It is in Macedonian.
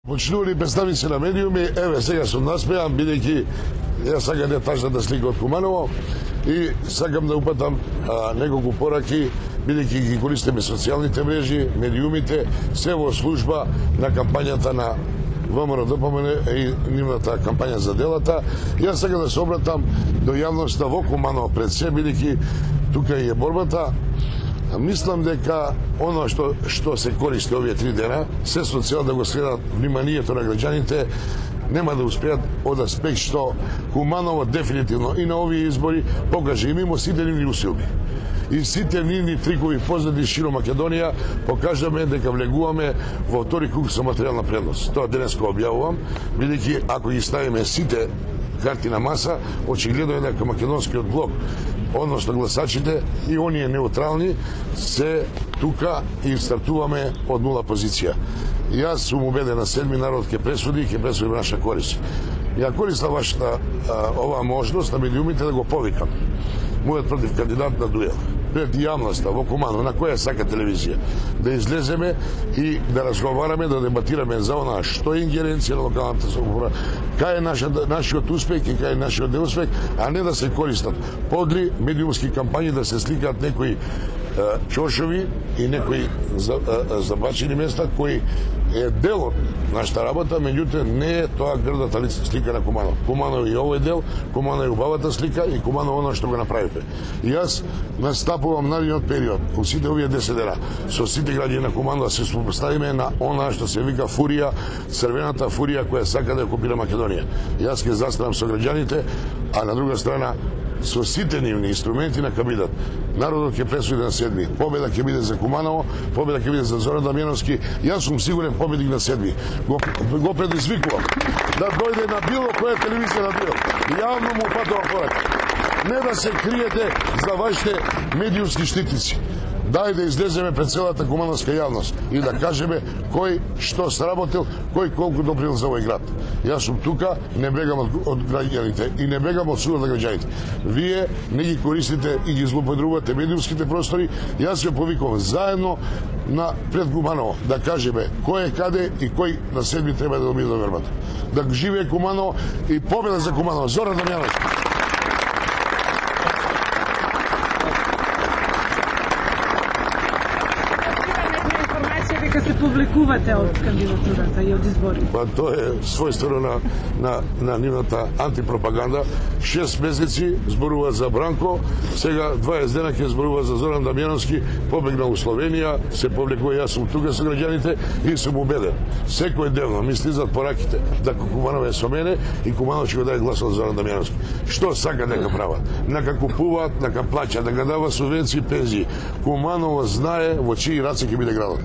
Почнували представници на медиуми, еве сега сум наспеан, бидејќи јас сакам да тажната слика од Куманово и сакам да упатам неколку пораки, бидејќи ги користиме социјалните мрежи, медиумите, се во служба на кампањата на ВМРО-ДПМН и нивната кампања за делата. Јас сакам да се обратам до јавноста во Куманово пред се, бидејќи тука е борбата. Мислам дека оно што се користи овие 3 дена, се со цел да го скренат вниманието на граѓаните, нема да успеат од аспект што Куманово дефинитивно и на овие избори покаже и мимо сите нивни усилби и сите нивни трикови позади широм Македонија, покажаме дека влегуваме во втори круг со материјална предност. Тоа денеска објавувам, бидејќи ако ги ставиме сите карти на маса, очигледно е дека македонскиот блок, односно гласачите и оние неутрални, се тука и стартуваме од нула позиција. Јас сум убеден на 7 народ ќе пресуди и ќе пресуди наша корист. Ја користам вашата оваа можност на медиумите да го повикам мојот против кандидат на дуел пред јавноста во Куманово, на која сака телевизија, да излеземе и да разговараме, да дебатираме за она што е ингеренција на локалната самоуправа, кај е нашиот успех и кај е нашиот неуспех, а не да се користат подли медиумски кампањи, да се сликаат некои чошови и некои забачени места кои е дел од нашата работа, меѓутоа не е тоа грдата слика на Куманово. Куманово и овој дел, Куманово и убавата слика и Куманово оно што го направите. И јас настапувам наредниот период, во сите овие 10 дена, со сите граѓани на Куманово да се сопоставиме на она што се вика фурија, црвената фурија која сака да окупира Македонија. Јас ќе застанам со граѓаните, а на друга страна со сите нивни инструменти на кабинет. Народот ќе пресуди на 7. Победа ќе биде за Куманово, победа ќе биде за Зоран Дамјановски. Јас сум сигурен победник на 7. Го предизвикувам да дојде на било која телевизија на било. Јавно му упатувам порака. Не да се криете за вашите медиумски штитници. Дај да излеземе пред целата кумановска јавност и да кажеме кој што сработил, кој колку допринел за овој град. Јас сум тука, не бегам од граѓаните и не бегам од судот на граѓаните. Вие не ги користите и ги злоупотребувате медиумските простори. Јас се повикувам заедно на пред Куманово да кажеме кој е каде и кој на 7 треба да добие довербата. Да живее Куманово и победа за Куманово. Зоран Дамјановски. Дека се повлекувате од кандидатурата и од изборите? Па тоа е својствено на нивната антипропаганда. 6 месеци зборува за Бранко, сега 20 дена ќе зборува за Зоран Дамјановски, побегнал у Словенија, се повлекува, јас сум тука со граѓаните и сум убеден. Секој дневно ми слизат пораките дека Куманово е со мене и Куманово ќе го даде гласот за Зоран Дамјановски. Што сака дека прават? Нека купуваат, нека плаќаат, нека дава субвенции и пензии. Куманово знае во чии раце ќе биде градот.